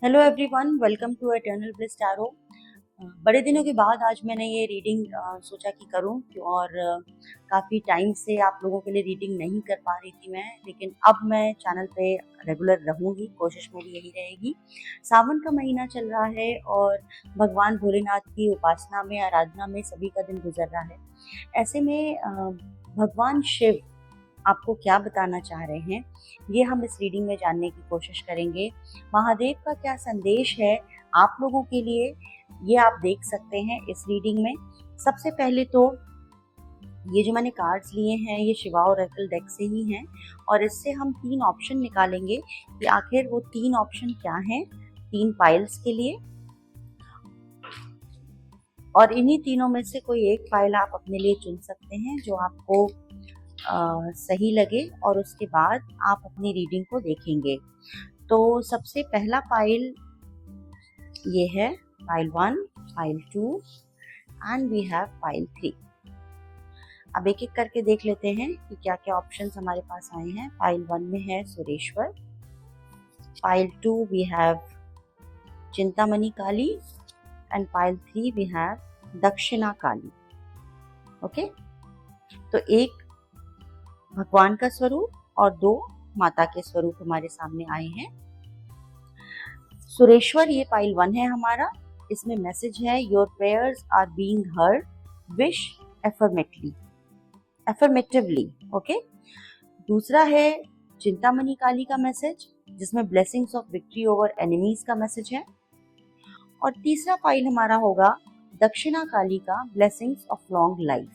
Hello everyone, welcome to eternal bliss tarot. बड़े दिनों के बाद आज मैंने ये रीडिंग सोचा कि करूं और काफ़ी टाइम से आप लोगों के लिए रीडिंग नहीं कर पा रही थी मैं, लेकिन अब मैं चैनल पे रेगुलर रहूंगी, कोशिश मेरी यही रहेगी। सावन का महीना चल रहा है और भगवान भोलेनाथ की उपासना में, आराधना में सभी का दिन गुजर रहा है। ऐसे में भगवान शिव आपको क्या बताना चाह रहे हैं, ये हम इस रीडिंग में जानने की कोशिश करेंगे। महादेव का क्या संदेश है आप लोगों के लिए, ये आप देख सकते हैं इस रीडिंग में। सबसे पहले तो ये जो मैंने कार्ड्स लिए हैं ये शिवा ओरेकल डेक से ही हैं और इससे हम 3 ऑप्शन निकालेंगे कि आखिर वो 3 ऑप्शन क्या हैं 3 पाइल्स के लिए, और इन्हीं तीनों में से कोई एक पाइल आप अपने लिए चुन सकते हैं जो आपको सही लगे और उसके बाद आप अपनी रीडिंग को देखेंगे। तो सबसे पहला पाइल ये है pile 1, pile 2 and we have pile 3। अब एक एक करके देख लेते हैं कि क्या क्या ऑप्शंस हमारे पास आए हैं। पाइल 1 में है Sureshwar, pile 2 we have Chintamani Kali and pile 3 we have Dakshina Kali. Okay, तो एक भगवान का स्वरूप और 2 माता के स्वरूप हमारे सामने आए हैं। सुरेश्वर ये पाइल 1 है हमारा, इसमें मैसेज है your prayers are being heard, wish affirmatively. Okay, दूसरा है चिंतामणि काली का मैसेज जिसमें blessings of victory over enemies का मैसेज है, और तीसरा पाइल हमारा होगा दक्षिणा काली का ब्लेसिंग्स ऑफ लॉन्ग लाइफ।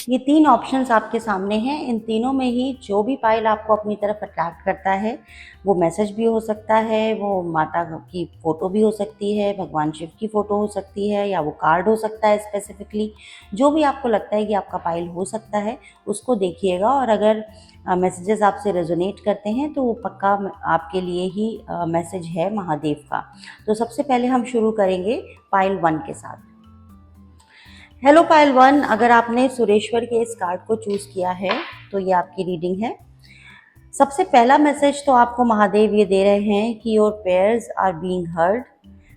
ये 3 ऑप्शंस आपके सामने हैं। इन तीनों में ही जो भी पाइल आपको अपनी तरफ अट्रैक्ट करता है, वो मैसेज भी हो सकता है, वो माता की फ़ोटो भी हो सकती है, भगवान शिव की फ़ोटो हो सकती है, या वो कार्ड हो सकता है स्पेसिफिकली। जो भी आपको लगता है कि आपका पाइल हो सकता है उसको देखिएगा, और अगर मैसेजेस आपसे रेजोनेट करते हैं तो वो पक्का आपके लिए ही मैसेज है महादेव का। तो सबसे पहले हम शुरू करेंगे पाइल 1 के साथ। हेलो पाइल 1, अगर आपने सुरेश्वर के इस कार्ड को चूज़ किया है तो ये आपकी रीडिंग है। सबसे पहला मैसेज तो आपको महादेव ये दे रहे हैं कि your prayers are being heard,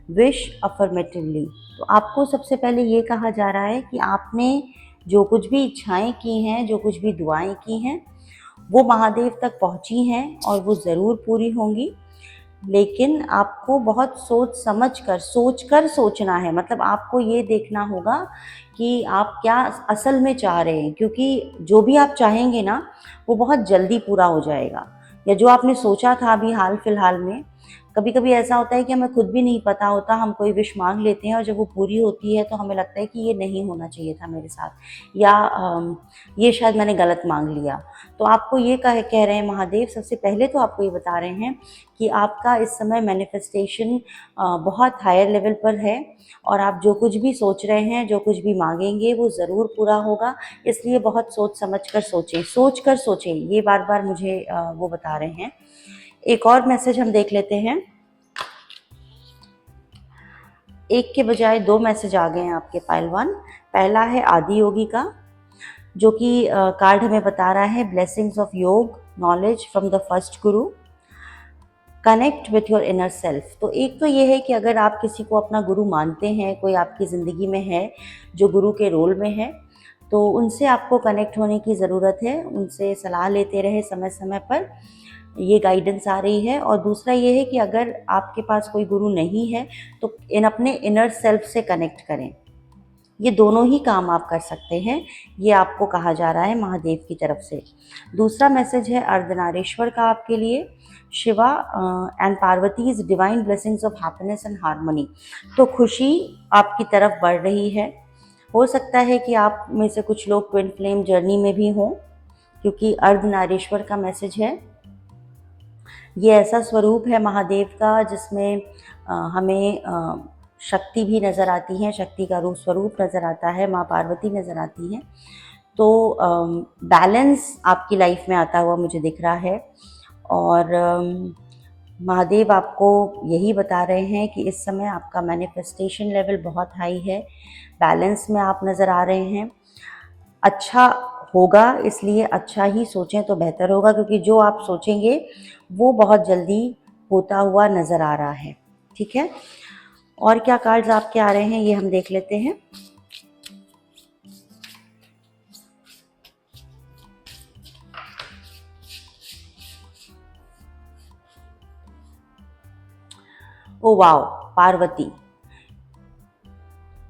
wish affirmatively. तो आपको सबसे पहले ये कहा जा रहा है कि आपने जो कुछ भी इच्छाएं की हैं, जो कुछ भी दुआएं की हैं, वो महादेव तक पहुंची हैं और वो ज़रूर पूरी होंगी। लेकिन आपको बहुत सोच कर सोचना है, मतलब आपको ये देखना होगा कि आप क्या असल में चाह रहे हैं, क्योंकि जो भी आप चाहेंगे ना वो बहुत जल्दी पूरा हो जाएगा। या जो आपने सोचा था अभी हाल फिलहाल में, कभी कभी ऐसा होता है कि हमें खुद भी नहीं पता होता, हम कोई विश मांग लेते हैं और जब वो पूरी होती है तो हमें लगता है कि ये नहीं होना चाहिए था मेरे साथ, या ये शायद मैंने गलत मांग लिया। तो आपको ये कह रहे हैं महादेव, सबसे पहले तो आपको ये बता रहे हैं कि आपका इस समय मैनिफेस्टेशन बहुत हायर लेवल पर है, और आप जो कुछ भी सोच रहे हैं, जो कुछ भी मांगेंगे वो ज़रूर पूरा होगा। इसलिए बहुत सोच समझ कर सोचें, ये बार बार मुझे वो बता रहे हैं। एक और मैसेज हम देख लेते हैं। एक के बजाय 2 मैसेज आ गए हैं आपके पाइल 1। पहला है आदि योगी का, जो कि कार्ड हमें बता रहा है blessings of yoga knowledge from the first guru, connect with your inner self. तो एक तो ये है कि अगर आप किसी को अपना गुरु मानते हैं, कोई आपकी ज़िंदगी में है जो गुरु के रोल में है, तो उनसे आपको कनेक्ट होने की ज़रूरत है, उनसे सलाह लेते रहे समय समय पर, ये गाइडेंस आ रही है। और दूसरा ये है कि अगर आपके पास कोई गुरु नहीं है तो अपने इनर सेल्फ से कनेक्ट करें। ये दोनों ही काम आप कर सकते हैं, ये आपको कहा जा रहा है महादेव की तरफ से। दूसरा मैसेज है अर्धनारीश्वर का आपके लिए, Shiva and Parvati's divine blessings of happiness and harmony. तो खुशी आपकी तरफ बढ़ रही है। हो सकता है कि आप में से कुछ लोग ट्विन फ्लेम जर्नी में भी हों, क्योंकि अर्धनारीश्वर का मैसेज है। ये ऐसा स्वरूप है महादेव का जिसमें हमें शक्ति भी नज़र आती है, शक्ति का रूप स्वरूप नज़र आता है, माँ पार्वती नज़र आती हैं। तो बैलेंस आपकी लाइफ में आता हुआ मुझे दिख रहा है, और महादेव आपको यही बता रहे हैं कि इस समय आपका मैनिफेस्टेशन लेवल बहुत हाई है, बैलेंस में आप नज़र आ रहे हैं। अच्छा होगा, इसलिए अच्छा ही सोचें तो बेहतर होगा, क्योंकि जो आप सोचेंगे वो बहुत जल्दी होता हुआ नज़र आ रहा है। ठीक है, और क्या कार्ड्स आपके आ रहे हैं ये हम देख लेते हैं। ओ वाओ, पार्वती,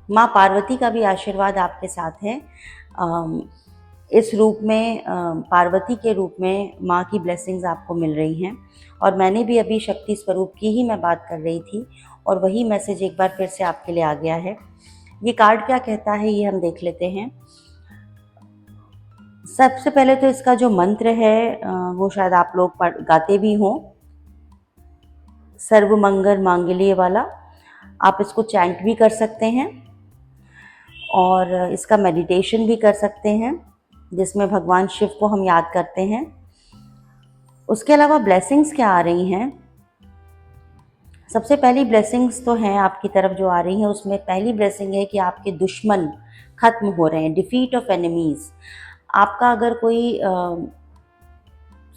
माँ पार्वती का भी आशीर्वाद आपके साथ है। इस रूप में पार्वती के रूप में माँ की ब्लेसिंग्स आपको मिल रही हैं। और मैंने भी अभी शक्ति स्वरूप की ही मैं बात कर रही थी और वही मैसेज एक बार फिर से आपके लिए आ गया है। ये कार्ड क्या कहता है ये हम देख लेते हैं। सबसे पहले तो इसका जो मंत्र है वो शायद आप लोग गाते भी हों, सर्वमंगल मांगल्य वाला। आप इसको चैंट भी कर सकते हैं और इसका मेडिटेशन भी कर सकते हैं, जिसमें भगवान शिव को हम याद करते हैं। उसके अलावा ब्लेसिंग्स क्या आ रही हैं? सबसे पहली ब्लेसिंग्स तो हैं आपकी तरफ जो आ रही हैं, उसमें पहली ब्लेसिंग है कि आपके दुश्मन खत्म हो रहे हैं, डिफीट ऑफ एनिमीज। आपका अगर कोई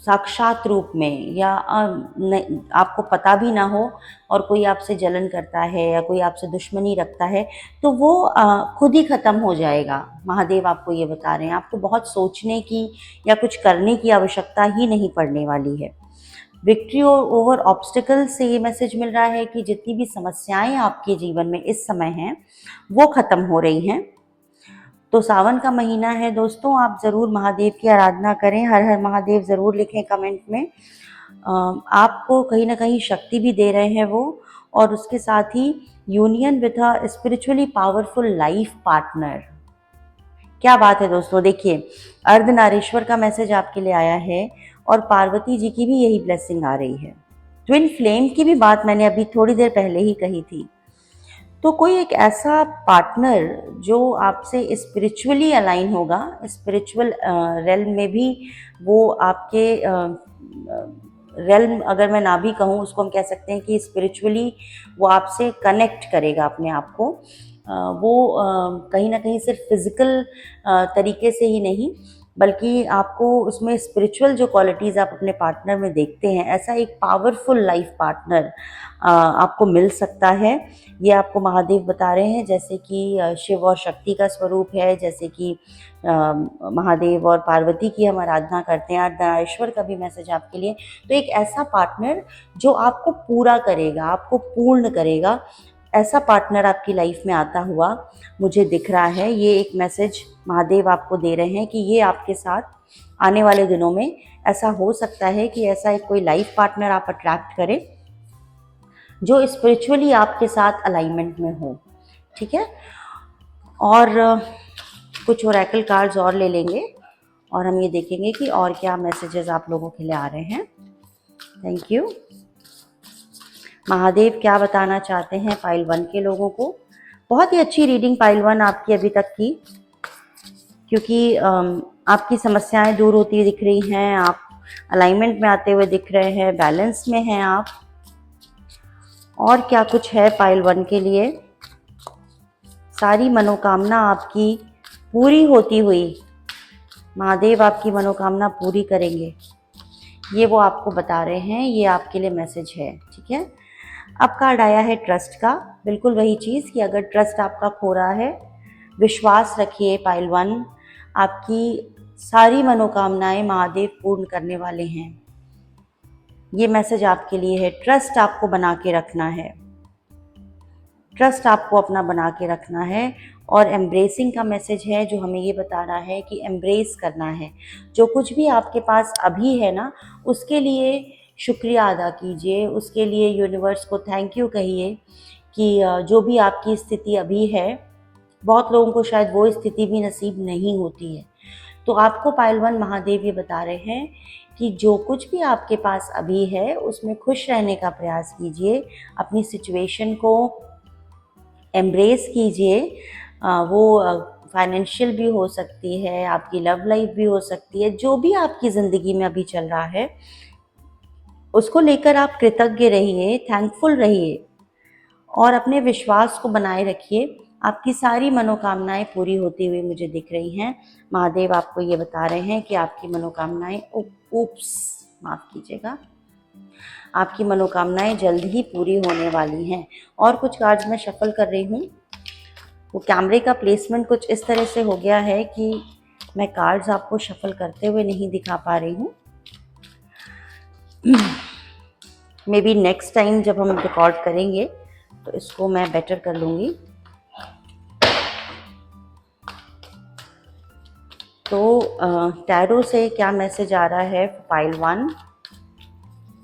साक्षात रूप में या आपको पता भी ना हो और कोई आपसे जलन करता है या कोई आपसे दुश्मनी रखता है, तो वो खुद ही ख़त्म हो जाएगा। महादेव आपको ये बता रहे हैं, आपको बहुत सोचने की या कुछ करने की आवश्यकता ही नहीं पड़ने वाली है। विक्ट्री ओवर ऑब्स्टिकल से ये मैसेज मिल रहा है कि जितनी भी समस्याएं आपके जीवन में इस समय हैं वो ख़त्म हो रही हैं। तो सावन का महीना है दोस्तों, आप ज़रूर महादेव की आराधना करें, हर हर महादेव ज़रूर लिखें कमेंट में। आपको कहीं ना कहीं शक्ति भी दे रहे हैं वो, और उसके साथ ही union with a spiritually powerful life partner. क्या बात है दोस्तों, देखिए अर्धनारीश्वर का मैसेज आपके लिए आया है और पार्वती जी की भी यही ब्लेसिंग आ रही है। ट्विन फ्लेम की भी बात मैंने अभी थोड़ी देर पहले ही कही थी। तो कोई एक ऐसा पार्टनर जो आपसे स्पिरिचुअली अलाइन होगा, स्पिरिचुअल रेल्म में भी वो आपके रेल्म, अगर मैं ना भी कहूँ उसको हम कह सकते हैं कि स्पिरिचुअली वो आपसे कनेक्ट करेगा अपने आप को। वो कहीं ना कहीं सिर्फ फिजिकल तरीके से ही नहीं, बल्कि आपको उसमें स्पिरिचुअल जो क्वालिटीज़ आप अपने पार्टनर में देखते हैं, ऐसा एक पावरफुल लाइफ पार्टनर आपको मिल सकता है। ये आपको महादेव बता रहे हैं, जैसे कि शिव और शक्ति का स्वरूप है, जैसे कि महादेव और पार्वती की हम आराधना करते हैं। अर्धनारीश्वर का भी मैसेज आपके लिए। तो एक ऐसा पार्टनर जो आपको पूरा करेगा, आपको पूर्ण करेगा, ऐसा पार्टनर आपकी लाइफ में आता हुआ मुझे दिख रहा है। ये एक मैसेज महादेव आपको दे रहे हैं कि ये आपके साथ आने वाले दिनों में ऐसा हो सकता है कि ऐसा एक कोई लाइफ पार्टनर आप अट्रैक्ट करें जो स्पिरिचुअली आपके साथ अलाइनमेंट में हो। ठीक है, और कुछ ओरेकल कार्ड्स और ले लेंगे और हम ये देखेंगे कि और क्या मैसेजेस आप लोगों के लिए आ रहे हैं। Thank you. महादेव क्या बताना चाहते हैं पाइल 1 के लोगों को? बहुत ही अच्छी रीडिंग पाइल 1 आपकी अभी तक की, क्योंकि आपकी समस्याएं दूर होती दिख रही हैं, आप अलाइनमेंट में आते हुए दिख रहे हैं, बैलेंस में हैं आप। और क्या कुछ है पाइल 1 के लिए? सारी मनोकामना आपकी पूरी होती हुई, महादेव आपकी मनोकामना पूरी करेंगे, ये वो आपको बता रहे हैं। ये आपके लिए मैसेज है। ठीक है, अब कार्ड आया है ट्रस्ट का। बिल्कुल वही चीज़ कि अगर ट्रस्ट आपका खो रहा है, विश्वास रखिए पाइल 1, आपकी सारी मनोकामनाएं महादेव पूर्ण करने वाले हैं। ये मैसेज आपके लिए है। ट्रस्ट आपको बना के रखना है, ट्रस्ट आपको अपना बना के रखना है। और एम्ब्रेसिंग का मैसेज है जो हमें ये बता रहा है कि एम्ब्रेस करना है। जो कुछ भी आपके पास अभी है ना, उसके लिए शुक्रिया अदा कीजिए, उसके लिए यूनिवर्स को थैंक यू कहिए कि जो भी आपकी स्थिति अभी है, बहुत लोगों को शायद वो स्थिति भी नसीब नहीं होती है। तो आपको पाइल 1 महादेव ये बता रहे हैं कि जो कुछ भी आपके पास अभी है उसमें खुश रहने का प्रयास कीजिए, अपनी सिचुएशन को एम्ब्रेस कीजिए। वो फाइनेंशियल भी हो सकती है, आपकी लव लाइफ भी हो सकती है, जो भी आपकी ज़िंदगी में अभी चल रहा है उसको लेकर आप कृतज्ञ रहिए, थैंकफुल रहिए और अपने विश्वास को बनाए रखिए। आपकी सारी मनोकामनाएं पूरी होती हुई मुझे दिख रही हैं। महादेव आपको ये बता रहे हैं कि आपकी मनोकामनाएं, माफ़ कीजिएगा, आपकी मनोकामनाएं जल्द ही पूरी होने वाली हैं। और कुछ कार्ड्स मैं शफल कर रही हूँ। वो कैमरे का प्लेसमेंट कुछ इस तरह से हो गया है कि मैं कार्ड्स आपको शफल करते हुए नहीं दिखा पा रही हूँ। मे बी नेक्स्ट टाइम जब हम रिकॉर्ड करेंगे तो इसको मैं बेटर कर लूँगी। तो टैरो से क्या मैसेज आ रहा है पाइल 1?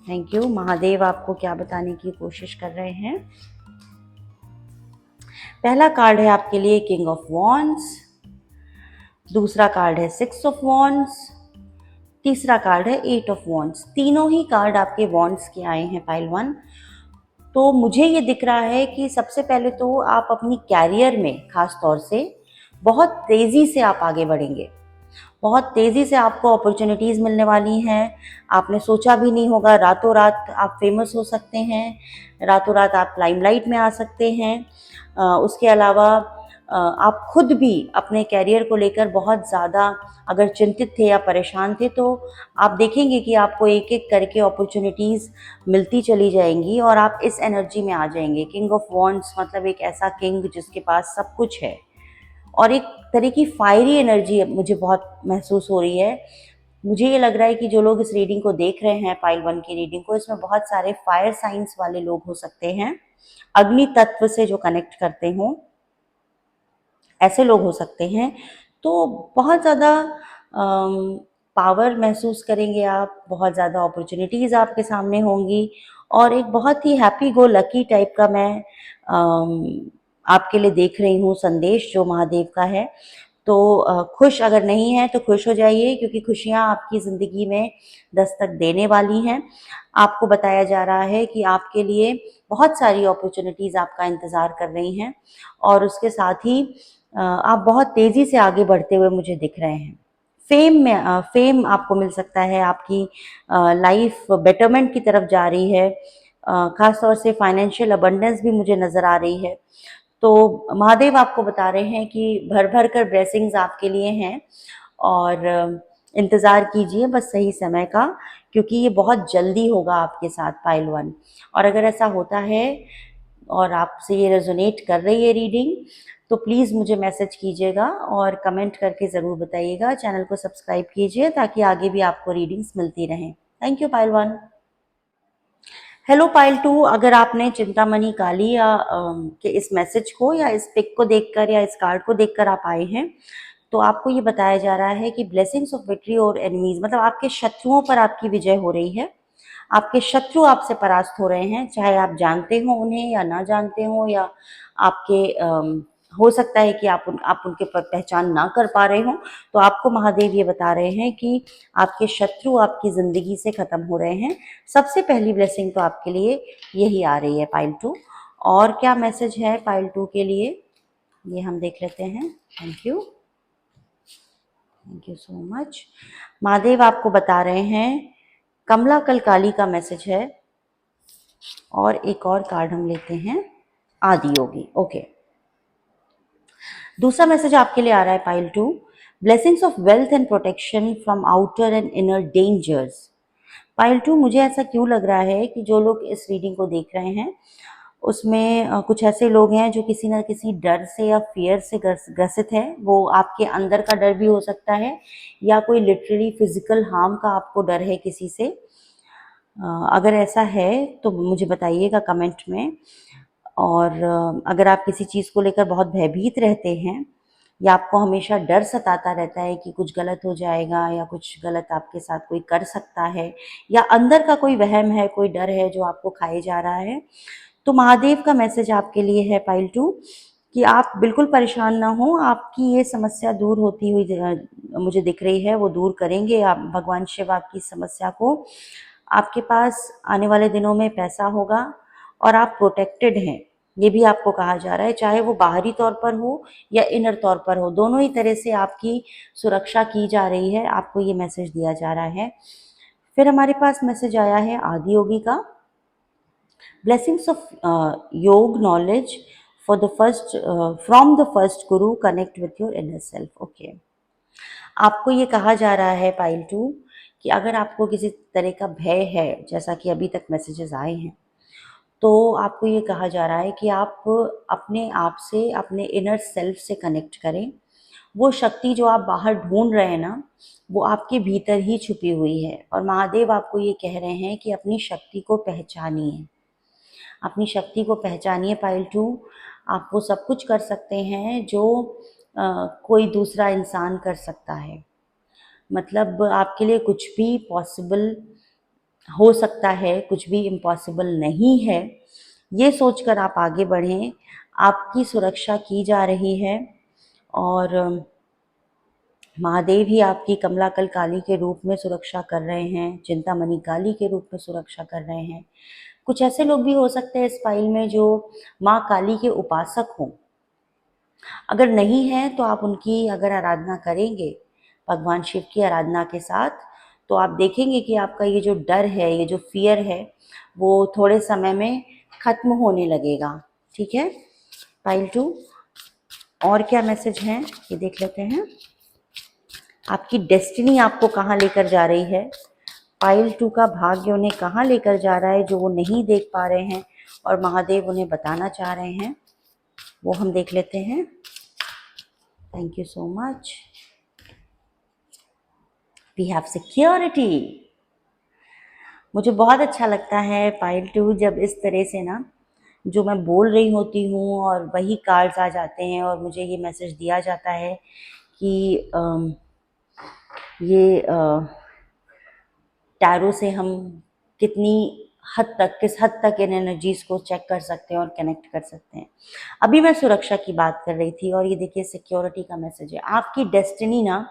Thank you. महादेव आपको क्या बताने की कोशिश कर रहे हैं? पहला कार्ड है आपके लिए किंग ऑफ वॉन्ड्स, दूसरा कार्ड है 6 ऑफ वॉन्ड्स, तीसरा कार्ड है 8 ऑफ वॉन्ड्स। तीनों ही कार्ड आपके वॉन्ड्स के आए हैं पाइल 1। तो मुझे ये दिख रहा है कि सबसे पहले तो आप अपनी कैरियर में खास तौर से बहुत तेज़ी से आप आगे बढ़ेंगे। बहुत तेज़ी से आपको अपॉर्चुनिटीज़ मिलने वाली हैं। आपने सोचा भी नहीं होगा, रातों रात आप फेमस हो सकते हैं, रातों रात आप लाइमलाइट में आ सकते हैं। उसके अलावा आप खुद भी अपने कैरियर को लेकर बहुत ज़्यादा अगर चिंतित थे या परेशान थे तो आप देखेंगे कि आपको एक एक करके अपॉर्चुनिटीज़ मिलती चली जाएंगी और आप इस एनर्जी में आ जाएंगे। किंग ऑफ वॉन्ड्स मतलब एक ऐसा किंग जिसके पास सब कुछ है और एक तरह की फायरी एनर्जी मुझे बहुत महसूस हो रही है। मुझे ये लग रहा है कि जो लोग इस रीडिंग को देख रहे हैं, पाइल 1 की रीडिंग को, इसमें बहुत सारे फायर साइंस वाले लोग हो सकते हैं, अग्नि तत्व से जो कनेक्ट करते हों, ऐसे लोग हो सकते हैं। तो बहुत ज़्यादा पावर महसूस करेंगे आप, बहुत ज़्यादा अपॉर्चुनिटीज़ आपके सामने होंगी और एक बहुत ही हैप्पी गो लकी टाइप का मैं आपके लिए देख रही हूँ संदेश जो महादेव का है। तो खुश अगर नहीं है तो खुश हो जाइए क्योंकि खुशियाँ आपकी ज़िंदगी में दस्तक देने वाली हैं। आपको बताया जा रहा है कि आपके लिए बहुत सारी अपॉर्चुनिटीज़ आपका इंतज़ार कर रही हैं और उसके साथ ही आप बहुत तेज़ी से आगे बढ़ते हुए मुझे दिख रहे हैं। फेम आपको मिल सकता है, आपकी लाइफ बेटरमेंट की तरफ जा रही है। ख़ास तौर से फाइनेंशियल अबंडेंस भी मुझे नज़र आ रही है। तो महादेव आपको बता रहे हैं कि भर भर कर ब्लेसिंग्स आपके लिए हैं और इंतज़ार कीजिए बस सही समय का, क्योंकि ये बहुत जल्दी होगा आपके साथ पाइल 1। और अगर ऐसा होता है और आपसे ये रेजोनेट कर रही है रीडिंग तो प्लीज़ मुझे मैसेज कीजिएगा और कमेंट करके ज़रूर बताइएगा। चैनल को सब्सक्राइब कीजिए ताकि आगे भी आपको रीडिंग्स मिलती रहें। Thank you pile 1। Hello pile 2, अगर आपने चिंतामणि काली या के इस मैसेज को या इस पिक को देखकर या इस कार्ड को देखकर आप आए हैं तो आपको ये बताया जा रहा है कि ब्लेसिंग्स ऑफ विक्ट्री और एनिमीज मतलब आपके शत्रुओं पर आपकी विजय हो रही है। आपके शत्रु आपसे परास्त हो रहे हैं, चाहे आप जानते हो उन्हें या ना जानते हो, या आपके हो सकता है कि आप उनके पहचान ना कर पा रहे हो। तो आपको महादेव ये बता रहे हैं कि आपके शत्रु आपकी ज़िंदगी से ख़त्म हो रहे हैं। सबसे पहली ब्लेसिंग तो आपके लिए यही आ रही है पाइल 2। और क्या मैसेज है पाइल 2 के लिए ये हम देख लेते हैं। Thank you so much. Mahadev आपको बता रहे हैं कमला कलकाली का मैसेज है और एक और कार्ड हम लेते हैं आदि योगी। ओके, दूसरा मैसेज आपके लिए आ रहा है pile 2, blessings of wealth and protection from outer and inner dangers. Pile 2, मुझे ऐसा क्यों लग रहा है कि जो लोग इस रीडिंग को देख रहे हैं उसमें कुछ ऐसे लोग हैं जो किसी न किसी डर से या फियर से ग्रसित है। वो आपके अंदर का डर भी हो सकता है या कोई लिटरली फिजिकल हार्म का आपको डर है किसी से। अगर ऐसा है तो मुझे बताइएगा कमेंट में। और अगर आप किसी चीज़ को लेकर बहुत भयभीत रहते हैं या आपको हमेशा डर सताता रहता है कि कुछ गलत हो जाएगा या कुछ गलत आपके साथ कोई कर सकता है या अंदर का कोई वहम है, कोई डर है जो आपको खाए जा रहा है, तो महादेव का मैसेज आपके लिए है पाइल 2 कि आप बिल्कुल परेशान ना हो। आपकी ये समस्या दूर होती हुई मुझे दिख रही है, वो दूर करेंगे आप। भगवान शिव आपकी समस्या को, आपके पास आने वाले दिनों में पैसा होगा और आप प्रोटेक्टेड हैं, ये भी आपको कहा जा रहा है। चाहे वो बाहरी तौर पर हो या इनर तौर पर हो, दोनों ही तरह से आपकी सुरक्षा की जा रही है, आपको ये मैसेज दिया जा रहा है। फिर हमारे पास मैसेज आया है आदि योगी का, blessings of yoga knowledge for the first from the first guru, connect with your inner self. Okay, आपको ये कहा जा रहा है पाइल 2 कि कि अगर आपको किसी तरह का भय है, जैसा कि अभी तक मैसेजेस आए हैं, तो आपको ये कहा जा रहा है कि आप अपने आप से, अपने इनर सेल्फ से कनेक्ट करें। वो शक्ति जो आप बाहर ढूंढ रहे हैं ना, वो आपके भीतर ही छुपी हुई है। और महादेव आपको ये कह रहे हैं कि अपनी शक्ति को पहचानिए, अपनी शक्ति को पहचानिए पाइल 2। आप वो सब कुछ कर सकते हैं जो कोई दूसरा इंसान कर सकता है। मतलब आपके लिए कुछ भी पॉसिबल हो सकता है, कुछ भी इम्पॉसिबल नहीं है। ये सोचकर आप आगे बढ़ें, आपकी सुरक्षा की जा रही है। और महादेव ही आपकी कमलाकल काली के रूप में सुरक्षा कर रहे हैं, चिंतामणि काली के रूप में सुरक्षा कर रहे हैं। कुछ ऐसे लोग भी हो सकते हैं इस फाइल में जो माँ काली के उपासक हों। अगर नहीं है तो आप उनकी अगर आराधना करेंगे भगवान शिव की आराधना के साथ, तो आप देखेंगे कि आपका ये जो डर है, ये जो फियर है, वो थोड़े समय में खत्म होने लगेगा। ठीक है फाइल 2, और क्या मैसेज हैं ये देख लेते हैं। आपकी डेस्टिनी आपको कहाँ लेकर जा रही है, फाइल 2 का भाग्य उन्हें कहाँ लेकर जा रहा है जो वो नहीं देख पा रहे हैं और महादेव उन्हें बताना चाह रहे हैं, वो हम देख लेते हैं। Thank you so much. We have security. मुझे बहुत अच्छा लगता है फाइल 2 जब इस तरह से ना, जो मैं बोल रही होती हूँ और वही कार्ड्स आ जाते हैं और मुझे ये मैसेज दिया जाता है कि ये टैरो से हम कितनी हद तक, किस हद तक इन एनर्जीज को चेक कर सकते हैं और कनेक्ट कर सकते हैं। अभी मैं सुरक्षा की बात कर रही थी और ये देखिए सिक्योरिटी का मैसेज है। आपकी डेस्टिनी ना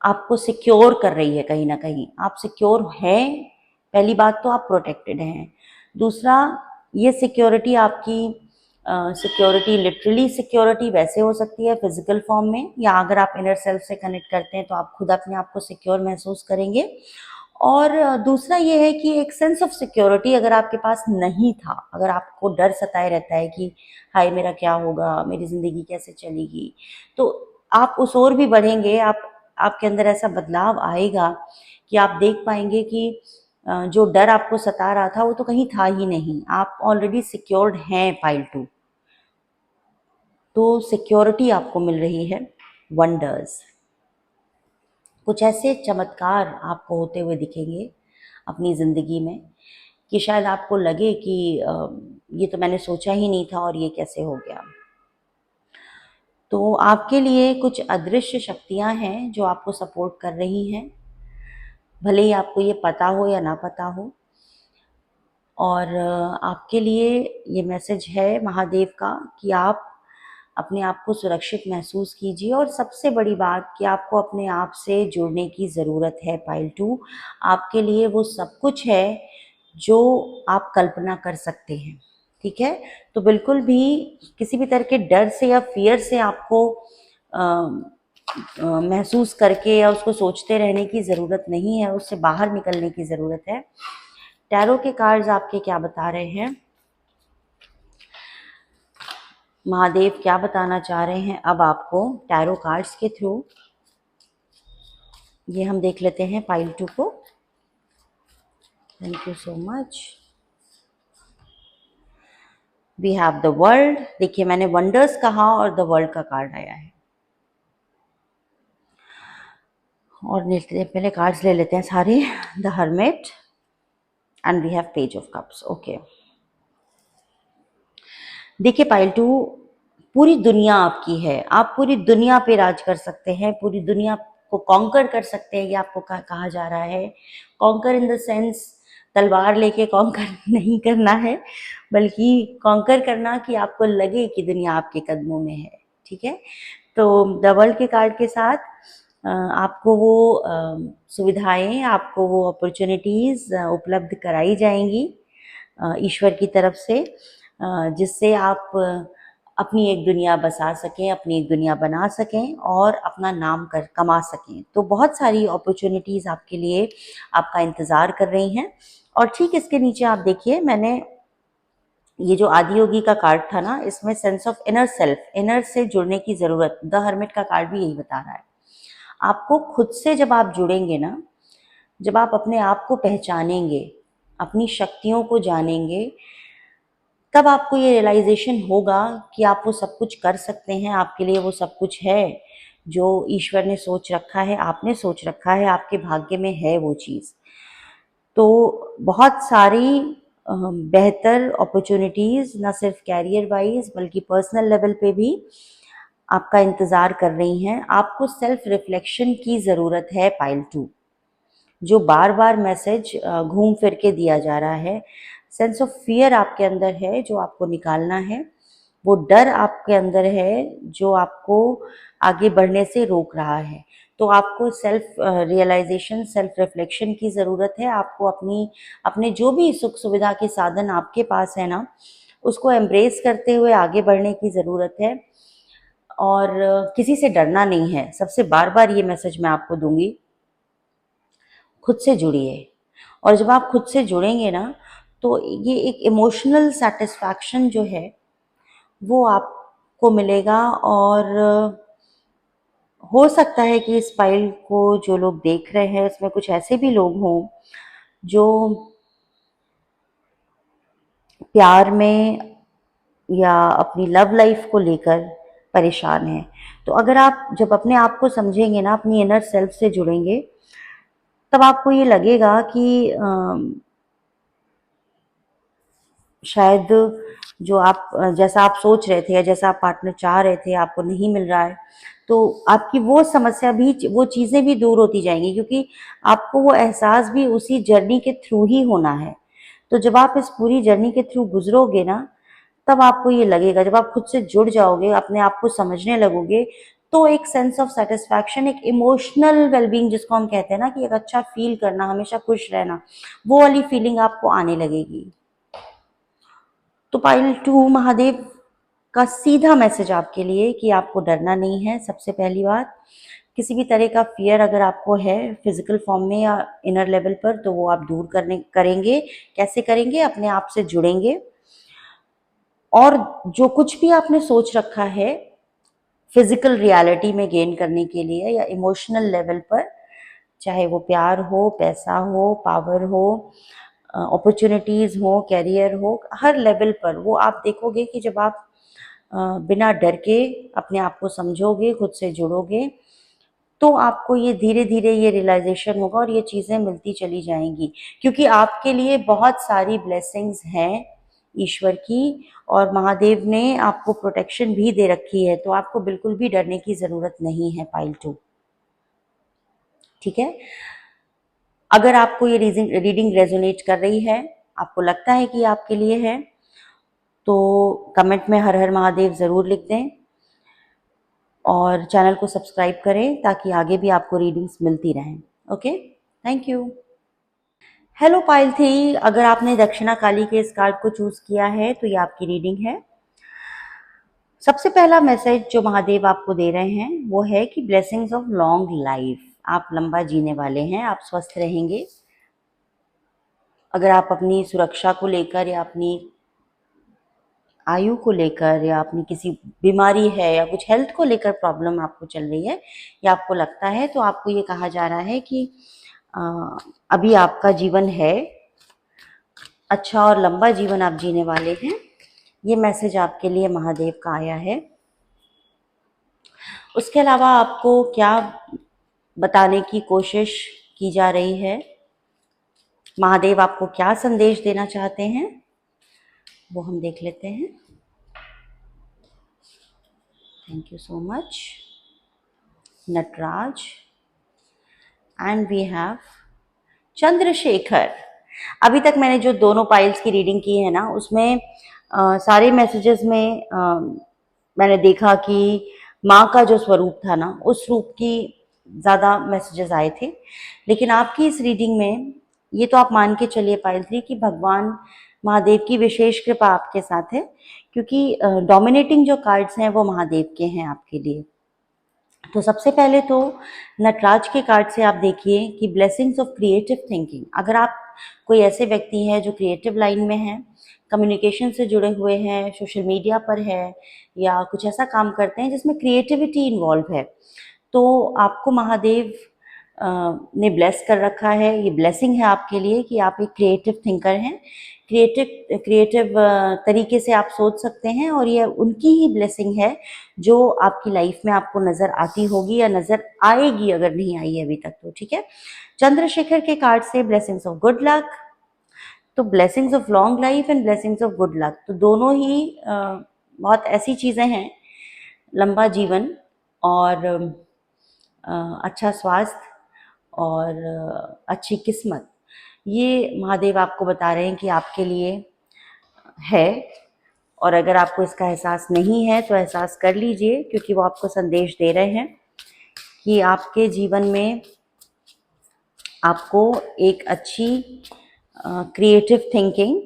आपको सिक्योर कर रही है, कहीं ना कहीं आप सिक्योर हैं। पहली बात तो आप प्रोटेक्टेड हैं। दूसरा, ये सिक्योरिटी आपकी सिक्योरिटी लिटरली सिक्योरिटी वैसे हो सकती है फिजिकल फॉर्म में, या अगर आप इनर सेल्फ से कनेक्ट करते हैं तो आप खुद अपने आप को सिक्योर महसूस करेंगे। और दूसरा ये है कि एक सेंस ऑफ सिक्योरिटी अगर आपके पास नहीं था, अगर आपको डर सताए रहता है कि हाय मेरा क्या होगा, मेरी ज़िंदगी कैसे चलेगी, तो आप उस ओर भी बढ़ेंगे। आपके अंदर ऐसा बदलाव आएगा कि आप देख पाएंगे कि जो डर आपको सता रहा था वो तो कहीं था ही नहीं, आप ऑलरेडी सिक्योर्ड हैं फाइल 2। तो सिक्योरिटी आपको मिल रही है। वंडर्स, कुछ ऐसे चमत्कार आपको होते हुए दिखेंगे अपनी ज़िंदगी में कि शायद आपको लगे कि ये तो मैंने सोचा ही नहीं था और ये कैसे हो गया। तो आपके लिए कुछ अदृश्य शक्तियां हैं जो आपको सपोर्ट कर रही हैं, भले ही आपको ये पता हो या ना पता हो। और आपके लिए ये मैसेज है महादेव का कि आप अपने आप को सुरक्षित महसूस कीजिए। और सबसे बड़ी बात कि आपको अपने आप से जुड़ने की ज़रूरत है फाइल 2। आपके लिए वो सब कुछ है जो आप कल्पना कर सकते हैं। ठीक है, तो बिल्कुल भी किसी भी तरह के डर से या फियर से आपको महसूस करके या उसको सोचते रहने की ज़रूरत नहीं है, उससे बाहर निकलने की ज़रूरत है। टैरो के कार्ड्स आपके क्या बता रहे हैं, महादेव क्या बताना चाह रहे हैं अब आपको टैरो कार्ड्स के थ्रू, ये हम देख लेते हैं फाइल 2 को। Thank you so much. We have the world. देखिए मैंने वंडर्स कहा और द वर्ल्ड का कार्ड आया है। और पहले कार्ड्स ले लेते हैं सारे। The hermit and we have page of cups. Okay, देखिए पाइल 2, पूरी दुनिया आपकी है, आप पूरी दुनिया पे राज कर सकते हैं, पूरी दुनिया को कॉन्कर कर सकते हैं। ये आपको कहा जा रहा है। कॉन्कर इन द सेंस तलवार लेके कॉन्कर नहीं करना है, बल्कि कॉन्कर करना कि आपको लगे कि दुनिया आपके कदमों में है। ठीक है, तो द वर्ल्ड के कार्ड के साथ आपको वो सुविधाएं, आपको वो अपॉर्चुनिटीज़ उपलब्ध कराई जाएंगी ईश्वर की तरफ से, जिससे आप अपनी एक दुनिया बसा सकें, अपनी एक दुनिया बना सकें और अपना नाम कमा सकें। तो बहुत सारी अपॉर्चुनिटीज़ आपके लिए आपका इंतज़ार कर रही हैं। और ठीक इसके नीचे आप देखिए, मैंने ये जो आदियोगी का कार्ड था ना, इसमें sense of inner self, inner से जुड़ने की ज़रूरत, द हर्मिट का कार्ड भी यही बता रहा है। आपको खुद से जब आप जुड़ेंगे ना, जब आप अपने आप को पहचानेंगे, अपनी शक्तियों को जानेंगे, तब आपको ये रियलाइजेशन होगा कि आप वो सब कुछ कर सकते हैं, आपके लिए वो सब कुछ है जो ईश्वर ने सोच रखा है, आपने सोच रखा है, आपके भाग्य में है वो चीज़। तो बहुत सारी बेहतर अपॉर्चुनिटीज़ ना सिर्फ कैरियर वाइज बल्कि पर्सनल लेवल पे भी आपका इंतज़ार कर रही हैं। आपको सेल्फ रिफ्लेक्शन की ज़रूरत है पाइल 2। जो बार बार मैसेज घूम फिर के दिया जा रहा है, सेंस ऑफ फियर आपके अंदर है जो आपको निकालना है, वो डर आपके अंदर है जो आपको आगे बढ़ने से रोक रहा है। तो आपको सेल्फ रियलाइजेशन, सेल्फ रिफ्लेक्शन की ज़रूरत है। आपको अपने जो भी सुख सुविधा के साधन आपके पास है ना, उसको एम्ब्रेस करते हुए आगे बढ़ने की ज़रूरत है। और किसी से डरना नहीं है। सबसे बार बार ये मैसेज मैं आपको दूंगी, खुद से जुड़िए। और जब आप खुद से जुड़ेंगे ना, तो ये एक इमोशनल सेटिस्फैक्शन जो है वो आपको मिलेगा। और हो सकता है कि इस फाइल को जो लोग देख रहे हैं उसमें कुछ ऐसे भी लोग हों जो प्यार में या अपनी लव लाइफ को लेकर परेशान हैं। तो अगर आप जब अपने आप को समझेंगे ना, अपनी इनर सेल्फ से जुड़ेंगे, तब आपको ये लगेगा कि शायद जो आप जैसा आप सोच रहे थे या जैसा आप पार्टनर चाह रहे थे आपको नहीं मिल रहा है, तो आपकी वो समस्या भी, वो चीज़ें भी दूर होती जाएंगी, क्योंकि आपको वो एहसास भी उसी जर्नी के थ्रू ही होना है। तो जब आप इस पूरी जर्नी के थ्रू गुजरोगे ना, तब आपको ये लगेगा, जब आप खुद से जुड़ जाओगे, अपने आप को समझने लगोगे, तो एक सेंस ऑफ सेटिस्फैक्शन, एक इमोशनल वेलबींग जिसको हम कहते हैं ना, कि एक अच्छा फील करना, हमेशा खुश रहना, वो वाली फीलिंग आपको आने लगेगी। तो पाइल 2 महादेव का सीधा मैसेज आपके लिए कि आपको डरना नहीं है। सबसे पहली बात, किसी भी तरह का फियर अगर आपको है फिजिकल फॉर्म में या इनर लेवल पर, तो वो आप दूर करेंगे। कैसे करेंगे? अपने आप से जुड़ेंगे। और जो कुछ भी आपने सोच रखा है फिजिकल रियलिटी में गेन करने के लिए या इमोशनल लेवल पर, चाहे वो प्यार हो, पैसा हो, पावर हो, अपॉर्चुनिटीज़ हो, कैरियर हो, हर लेवल पर वो आप देखोगे कि जब आप बिना डर के अपने आप को समझोगे, खुद से जुड़ोगे, तो आपको ये धीरे धीरे ये रियलाइजेशन होगा और ये चीज़ें मिलती चली जाएंगी, क्योंकि आपके लिए बहुत सारी ब्लेसिंग्स हैं ईश्वर की, और महादेव ने आपको प्रोटेक्शन भी दे रखी है। तो आपको बिल्कुल भी डरने की ज़रूरत नहीं है पाइल 2। ठीक है? अगर आपको ये रीडिंग रेजोनेट कर रही है, आपको लगता है कि आपके लिए है, तो कमेंट में हर हर महादेव ज़रूर लिख दें और चैनल को सब्सक्राइब करें ताकि आगे भी आपको रीडिंग्स मिलती रहें। Okay, thank you. Hello pile 3, अगर आपने दक्षिणा काली के इस कार्ड को चूज किया है तो ये आपकी रीडिंग है। सबसे पहला मैसेज जो महादेव आपको दे रहे हैं वो है कि ब्लेसिंग्स ऑफ लॉन्ग लाइफ। आप लंबा जीने वाले हैं, आप स्वस्थ रहेंगे। अगर आप अपनी सुरक्षा को लेकर या अपनी आयु को लेकर या अपनी किसी बीमारी है या कुछ हेल्थ को लेकर प्रॉब्लम आपको चल रही है या आपको लगता है, तो आपको ये कहा जा रहा है कि अभी आपका जीवन है, अच्छा और लंबा जीवन आप जीने वाले हैं। ये मैसेज आपके लिए महादेव का आया है। उसके अलावा आपको क्या बताने की कोशिश की जा रही है, महादेव आपको क्या संदेश देना चाहते हैं, वो हम देख लेते हैं। Thank you so much Nataraj. And we have Chandrashekhar. अभी तक मैंने जो दोनों पाइल्स की रीडिंग की है ना, उसमें सारे मैसेजेस में मैंने देखा कि माँ का जो स्वरूप था ना, उस रूप की ज़्यादा मैसेजेस आए थे। लेकिन आपकी इस रीडिंग में ये तो आप मान के चलिए पाइल 3 कि भगवान महादेव की विशेष कृपा आपके साथ है, क्योंकि डोमिनेटिंग जो कार्ड्स हैं वो महादेव के हैं आपके लिए। तो सबसे पहले तो नटराज के कार्ड से आप देखिए कि ब्लेसिंग्स ऑफ क्रिएटिव थिंकिंग। अगर आप कोई ऐसे व्यक्ति हैं जो क्रिएटिव लाइन में हैं, कम्युनिकेशन से जुड़े हुए हैं, सोशल मीडिया पर है या कुछ ऐसा काम करते हैं जिसमें क्रिएटिविटी इन्वॉल्व है, तो आपको महादेव ने ब्लेस कर रखा है। ये ब्लेसिंग है आपके लिए कि आप एक क्रिएटिव थिंकर हैं, क्रिएटिव तरीके से आप सोच सकते हैं, और ये उनकी ही ब्लेसिंग है जो आपकी लाइफ में आपको नज़र आती होगी या नज़र आएगी, अगर नहीं आई है अभी तक तो। ठीक है, चंद्रशेखर के कार्ड से ब्लेसिंग्स ऑफ गुड लक, तो blessings of long life and blessings of good luck, तो दोनों ही बहुत ऐसी चीज़ें हैं, लंबा जीवन और अच्छा स्वास्थ्य और अच्छी किस्मत, ये महादेव आपको बता रहे हैं कि आपके लिए है। और अगर आपको इसका एहसास नहीं है तो एहसास कर लीजिए, क्योंकि वो आपको संदेश दे रहे हैं कि आपके जीवन में आपको एक अच्छी क्रिएटिव थिंकिंग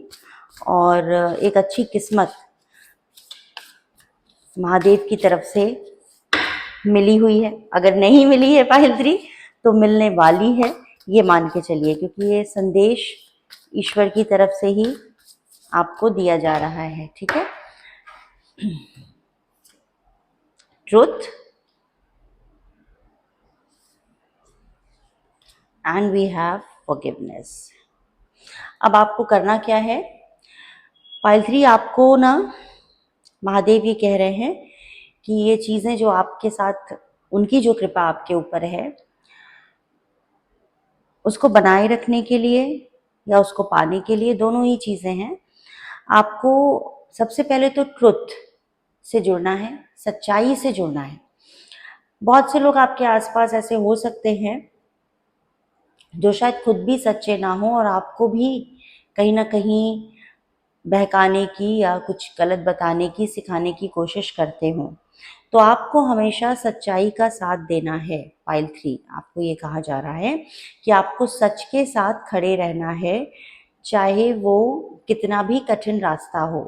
और एक अच्छी किस्मत महादेव की तरफ से मिली हुई है। अगर नहीं मिली है पायल 3 तो मिलने वाली है, ये मान के चलिए, क्योंकि ये संदेश ईश्वर की तरफ से ही आपको दिया जा रहा है। ठीक है, truth and we have forgiveness. अब आपको करना क्या है पायल 3, आपको ना महादेव ये कह रहे हैं कि ये चीज़ें जो आपके साथ, उनकी जो कृपा आपके ऊपर है, उसको बनाए रखने के लिए या उसको पाने के लिए, दोनों ही चीज़ें हैं। आपको सबसे पहले तो ट्रुथ से जुड़ना है, सच्चाई से जुड़ना है। बहुत से लोग आपके आसपास ऐसे हो सकते हैं जो शायद खुद भी सच्चे ना हो और आपको भी कहीं ना कहीं बहकाने की या कुछ गलत बताने की, सिखाने की कोशिश करते हों। तो आपको हमेशा सच्चाई का साथ देना है। पायल 3, आपको ये कहा जा रहा है कि आपको सच के साथ खड़े रहना है, चाहे वो कितना भी कठिन रास्ता हो।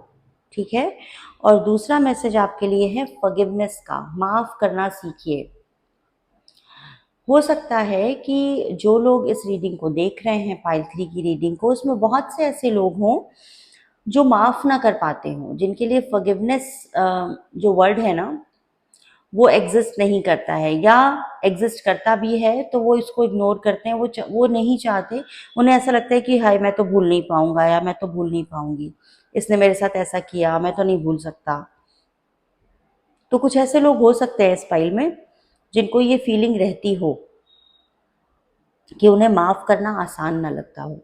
ठीक है, और दूसरा मैसेज आपके लिए है फॉरगिवनेस का, माफ करना सीखिए। हो सकता है कि जो लोग इस रीडिंग को देख रहे हैं, पायल 3 की रीडिंग को, उसमें बहुत से ऐसे लोग हों जो माफ ना कर पाते हों, जिनके लिए फॉरगिवनेस जो वर्ड है ना, वो एग्जिस्ट नहीं करता है, या एग्जिस्ट करता भी है तो वो इसको इग्नोर करते हैं। वो नहीं चाहते, उन्हें ऐसा लगता है कि हाय मैं तो भूल नहीं पाऊंगा या मैं तो भूल नहीं पाऊंगी, इसने मेरे साथ ऐसा किया, मैं तो नहीं भूल सकता। तो कुछ ऐसे लोग हो सकते हैं इस फाइल में जिनको ये फीलिंग रहती हो कि उन्हें माफ करना आसान ना लगता हो।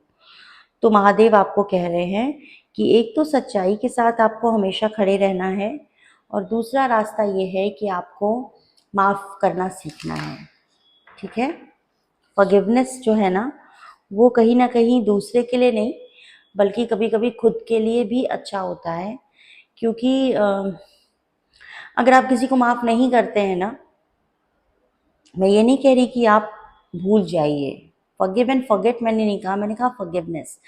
तो महादेव आपको कह रहे हैं कि एक तो सच्चाई के साथ आपको हमेशा खड़े रहना है, और दूसरा रास्ता ये है कि आपको माफ़ करना सीखना है। ठीक है, फॉरगिवनेस जो है ना, वो कहीं ना कहीं दूसरे के लिए नहीं, बल्कि कभी कभी खुद के लिए भी अच्छा होता है। क्योंकि अगर आप किसी को माफ़ नहीं करते हैं ना, मैं ये नहीं कह रही कि आप भूल जाइए, फॉरगिव एंड फॉरगेट मैंने नहीं कहा, मैंने कहा फॉरगिवनेस,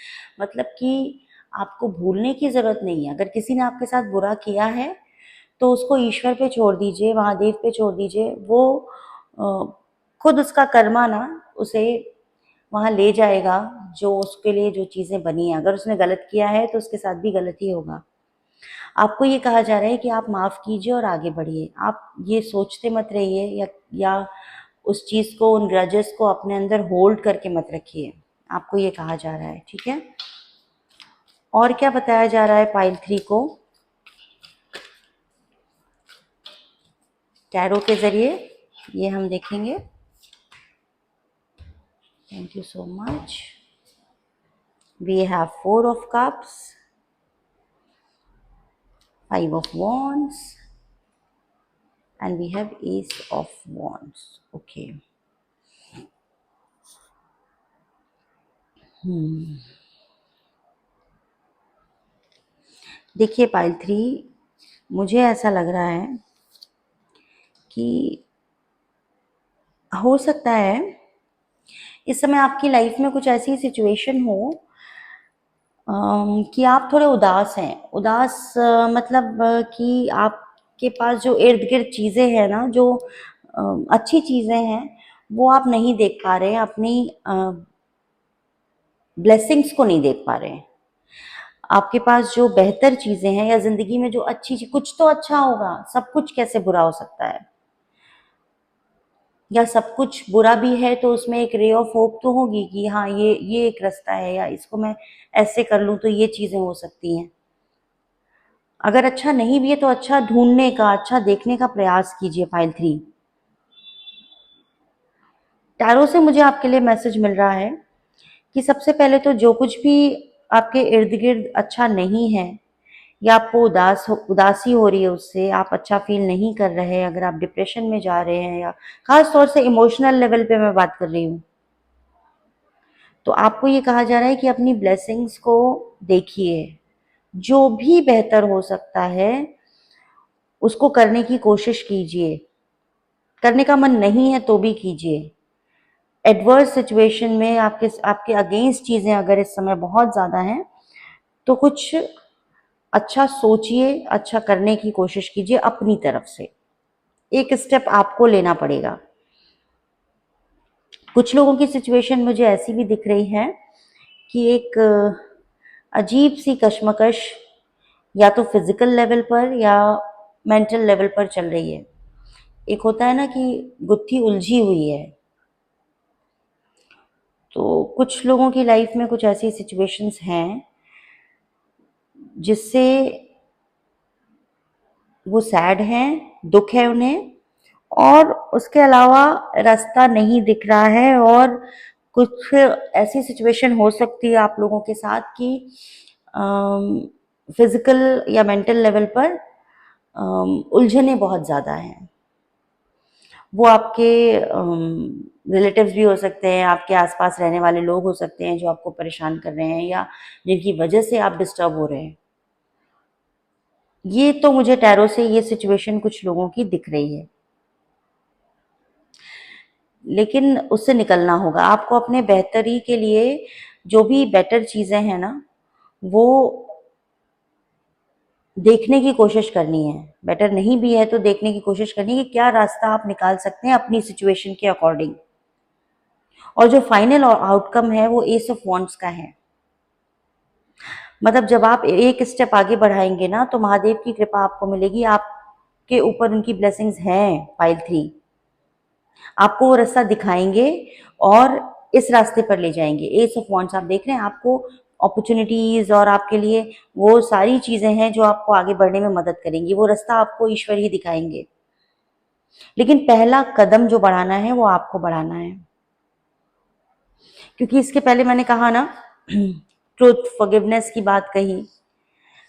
मतलब कि आपको भूलने की ज़रूरत नहीं है। अगर किसी ने आपके साथ बुरा किया है तो उसको ईश्वर पे छोड़ दीजिए, महादेव पे छोड़ दीजिए, वो खुद उसका कर्मा ना उसे वहाँ ले जाएगा, जो उसके लिए जो चीज़ें बनी हैं। अगर उसने गलत किया है तो उसके साथ भी गलत ही होगा। आपको ये कहा जा रहा है कि आप माफ़ कीजिए और आगे बढ़िए। आप ये सोचते मत रहिए या उस चीज़ को, उन ग्रजेस को अपने अंदर होल्ड करके मत रखिए, आपको ये कहा जा रहा है। ठीक है, और क्या बताया जा रहा है पाइल 3 को टैरो के जरिए, ये हम देखेंगे। Thank you so much. We have 4 of cups, 5 of wands and we have ace of wands. Okay. देखिए पाइल 3, मुझे ऐसा लग रहा है कि हो सकता है इस समय आपकी लाइफ में कुछ ऐसी सिचुएशन हो कि आप थोड़े उदास हैं। उदास मतलब कि आपके पास जो इर्द गिर्द चीज़ें हैं ना, जो अच्छी चीज़ें हैं, वो आप नहीं देख पा रहे हैं, अपनी ब्लेसिंग्स को नहीं देख पा रहे हैं। आपके पास जो बेहतर चीज़ें हैं या ज़िंदगी में जो अच्छी चीज़, कुछ तो अच्छा होगा, सब कुछ कैसे बुरा हो सकता है, या सब कुछ बुरा भी है तो उसमें एक रे ऑफ होप तो होगी कि हाँ ये एक रास्ता है, या इसको मैं ऐसे कर लूँ तो ये चीज़ें हो सकती हैं। अगर अच्छा नहीं भी है तो अच्छा ढूंढने का, अच्छा देखने का प्रयास कीजिए। फाइल 3 टैरो से मुझे आपके लिए मैसेज मिल रहा है कि सबसे पहले तो जो कुछ भी आपके इर्द गिर्द अच्छा नहीं है, या आपको उदासी हो रही है उससे, आप अच्छा फील नहीं कर रहे हैं, अगर आप डिप्रेशन में जा रहे हैं, या खास तौर से इमोशनल लेवल पे मैं बात कर रही हूँ, तो आपको ये कहा जा रहा है कि अपनी ब्लेसिंग्स को देखिए। जो भी बेहतर हो सकता है उसको करने की कोशिश कीजिए। करने का मन नहीं है तो भी कीजिए। एडवर्स सिचुएशन में आपके आपके अगेंस्ट चीजें अगर इस समय बहुत ज्यादा हैं तो कुछ अच्छा सोचिए, अच्छा करने की कोशिश कीजिए अपनी तरफ से। एक स्टेप आपको लेना पड़ेगा। कुछ लोगों की सिचुएशन मुझे ऐसी भी दिख रही है कि एक अजीब सी कश्मकश या तो फिजिकल लेवल पर या मेंटल लेवल पर चल रही है। एक होता है ना कि गुत्थी उलझी हुई है। तो कुछ लोगों की लाइफ में कुछ ऐसी सिचुएशंस हैं जिससे वो सैड हैं, दुख है उन्हें, और उसके अलावा रास्ता नहीं दिख रहा है। और कुछ ऐसी सिचुएशन हो सकती है आप लोगों के साथ कि फिजिकल या मेंटल लेवल पर उलझने बहुत ज़्यादा हैं। वो आपके रिलेटिव्स भी हो सकते हैं, आपके आसपास रहने वाले लोग हो सकते हैं जो आपको परेशान कर रहे हैं या जिनकी वजह से आप डिस्टर्ब हो रहे हैं। ये तो मुझे टैरो से ये सिचुएशन कुछ लोगों की दिख रही है, लेकिन उससे निकलना होगा आपको। अपने बेहतरी के लिए जो भी बेटर चीजें हैं ना, वो देखने की कोशिश करनी है। बेटर नहीं भी है तो देखने की कोशिश करनी है कि क्या रास्ता आप निकाल सकते हैं अपनी सिचुएशन के अकॉर्डिंग। और जो फाइनल आउटकम है वो एस ऑफ वॉन्ड्स का है। मतलब जब आप एक स्टेप आगे बढ़ाएंगे ना तो महादेव की कृपा आपको मिलेगी, आपके ऊपर उनकी ब्लेसिंग्स हैं। फाइल 3 आपको वो रास्ता दिखाएंगे और इस रास्ते पर ले जाएंगे। एस ऑफ वॉन्ड्स आप देख रहे हैं, आपको अपॉर्चुनिटीज और आपके लिए वो सारी चीजें हैं जो आपको आगे बढ़ने में मदद करेंगी। वो रास्ता आपको ईश्वर ही दिखाएंगे, लेकिन पहला कदम जो बढ़ाना है वो आपको बढ़ाना है। क्योंकि इसके पहले मैंने कहा ना, ट्रुथ फॉरगिवनेस की बात कही,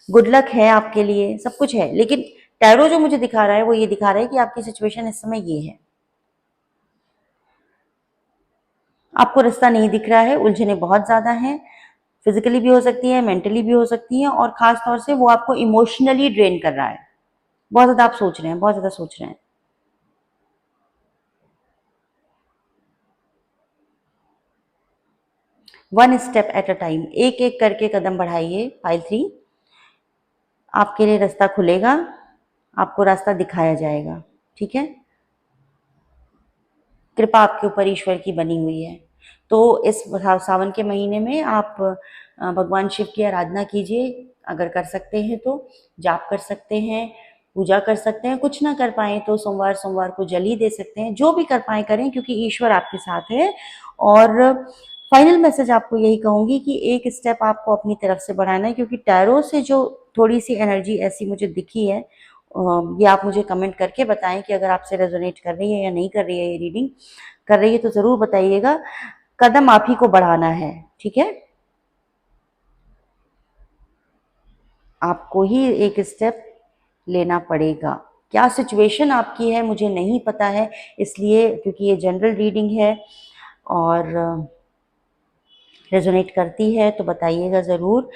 गुड लक है आपके लिए, सब कुछ है, लेकिन टैरो जो मुझे दिखा रहा है वो ये दिखा रहा है कि आपकी सिचुएशन इस समय ये है। आपको रास्ता नहीं दिख रहा है, उलझने बहुत ज्यादा हैं। फिजिकली भी हो सकती है, मेंटली भी हो सकती है, और खास तौर से वो आपको इमोशनली ड्रेन कर रहा है। बहुत ज्यादा आप सोच रहे हैं, बहुत ज्यादा सोच रहे हैं। One step at a time, एक एक करके कदम बढ़ाइए। फाइल 3 आपके लिए रास्ता खुलेगा, आपको रास्ता दिखाया जाएगा। ठीक है, कृपा आपके ऊपर ईश्वर की बनी हुई है। तो इस सावन के महीने में आप भगवान शिव की आराधना कीजिए। अगर कर सकते हैं तो जाप कर सकते हैं, पूजा कर सकते हैं। कुछ ना कर पाए तो सोमवार सोमवार को जल ही दे सकते हैं। जो भी कर पाए करें, क्योंकि ईश्वर आपके साथ है। और फाइनल मैसेज आपको यही कहूंगी कि एक स्टेप आपको अपनी तरफ से बढ़ाना है, क्योंकि टैरो से जो थोड़ी सी एनर्जी ऐसी मुझे दिखी है, ये आप मुझे कमेंट करके बताएं कि अगर आपसे रेजोनेट कर रही है या नहीं कर रही है। ये रीडिंग कर रही है तो जरूर बताइएगा। कदम आप ही को बढ़ाना है, ठीक है। आपको ही एक स्टेप लेना पड़ेगा। क्या सिचुएशन आपकी है मुझे नहीं पता है, इसलिए क्योंकि ये जनरल रीडिंग है और रेजोनेट करती है तो बताइएगा ज़रूर,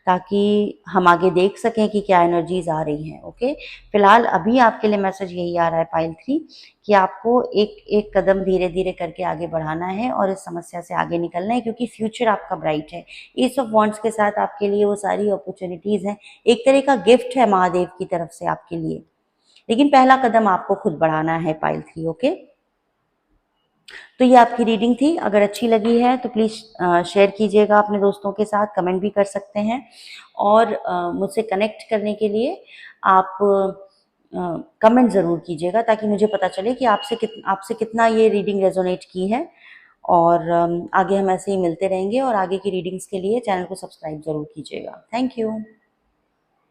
ताकि हम आगे देख सकें कि क्या एनर्जीज आ रही हैं। ओके, फिलहाल अभी आपके लिए मैसेज यही आ रहा है पाइल 3 कि आपको एक एक कदम धीरे धीरे करके आगे बढ़ाना है और इस समस्या से आगे निकलना है, क्योंकि फ्यूचर आपका ब्राइट है। एस ऑफ वॉन्ड्स के साथ आपके लिए वो सारी अपॉर्चुनिटीज़ हैं, एक तरह का गिफ्ट है महादेव की तरफ से आपके लिए, लेकिन पहला कदम आपको खुद बढ़ाना है। Pile 3 okay. तो ये आपकी रीडिंग थी। अगर अच्छी लगी है तो प्लीज़ शेयर कीजिएगा अपने दोस्तों के साथ, कमेंट भी कर सकते हैं। और मुझसे कनेक्ट करने के लिए आप कमेंट ज़रूर कीजिएगा ताकि मुझे पता चले कि आपसे कितना ये रीडिंग रेजोनेट की है। और आगे हम ऐसे ही मिलते रहेंगे और आगे की रीडिंग्स के लिए चैनल को सब्सक्राइब ज़रूर कीजिएगा। Thank you.